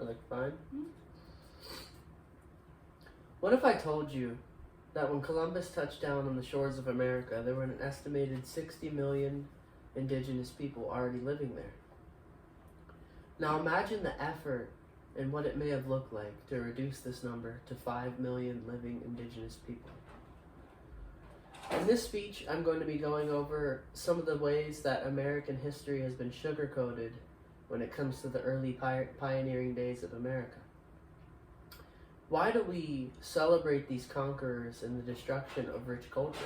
I look fine. What if I told you that when Columbus touched down on the shores of America, there were an estimated 60 million indigenous people already living there? Now imagine the effort and what it may have looked like to reduce this number to 5 million living indigenous people. In this speech, I'm going to be going over some of the ways that American history has been sugar-coated when it comes to the early pioneering days of America. Why do we celebrate these conquerors and the destruction of rich culture?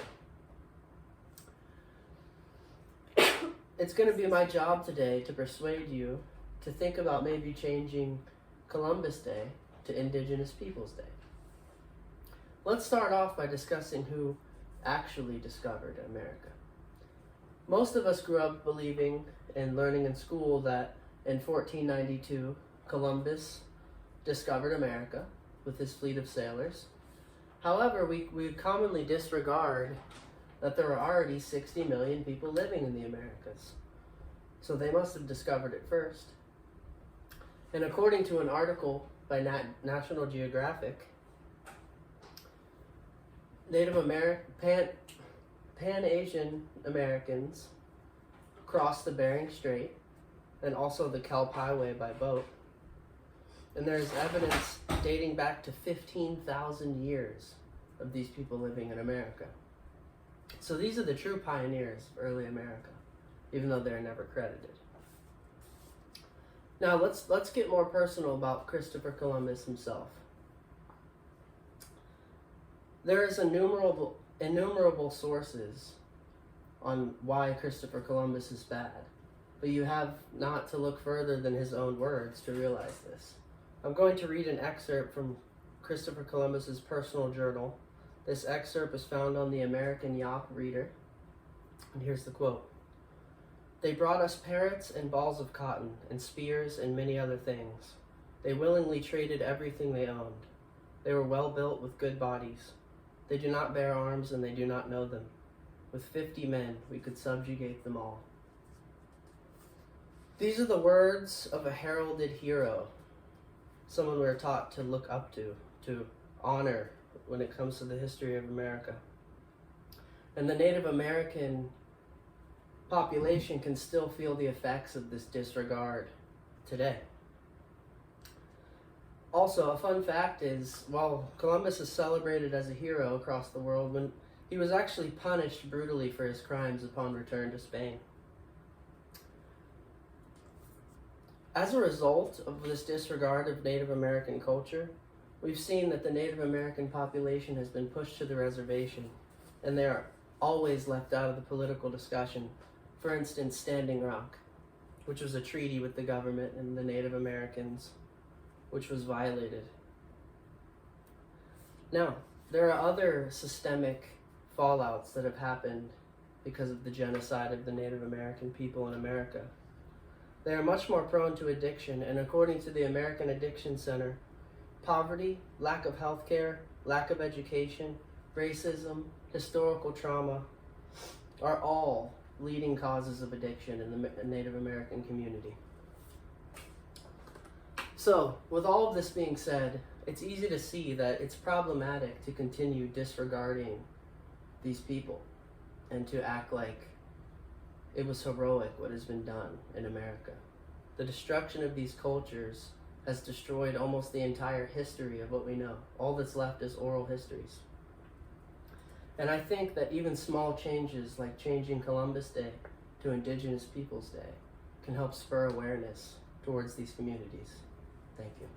It's going to be my job today to persuade you to think about maybe changing Columbus Day to Indigenous Peoples Day. Let's start off by discussing who actually discovered America. Most of us grew up believing and learning in school that in 1492, Columbus discovered America with his fleet of sailors. However, we commonly disregard that there are already 60 million people living in the Americas. So they must have discovered it first. And according to an article by National Geographic, Pan-Asian Americans crossed the Bering Strait and also the Kelp Highway by boat. And there's evidence dating back to 15,000 years of these people living in America. So these are the true pioneers of early America, even though they're never credited. Now let's get more personal about Christopher Columbus himself. There is innumerable sources on why Christopher Columbus is bad, but you have not to look further than his own words to realize this. I'm going to read an excerpt from Christopher Columbus's personal journal. This excerpt is found on the American Yawp Reader, and here's the quote. "They brought us parrots and balls of cotton and spears and many other things. They willingly traded everything they owned. They were well built with good bodies. They do not bear arms and they do not know them. With 50 men, we could subjugate them all." These are the words of a heralded hero, someone we're taught to look up to honor when it comes to the history of America. And the Native American population can still feel the effects of this disregard today. Also, a fun fact is, while Columbus is celebrated as a hero across the world, when he was actually punished brutally for his crimes upon return to Spain. As a result of this disregard of Native American culture, we've seen that the Native American population has been pushed to the reservation, and they are always left out of the political discussion. For instance, Standing Rock, which was a treaty with the government and the Native Americans, which was violated. Now, there are other systemic fallouts that have happened because of the genocide of the Native American people in America. They are much more prone to addiction, and according to the American Addiction Center, poverty, lack of health care, lack of education, racism, historical trauma are all leading causes of addiction in the Native American community. So, with all of this being said, it's easy to see that it's problematic to continue disregarding these people and to act like it was heroic what has been done in America. The destruction of these cultures has destroyed almost the entire history of what we know. All that's left is oral histories. And I think that even small changes like changing Columbus Day to Indigenous Peoples Day can help spur awareness towards these communities. Thank you.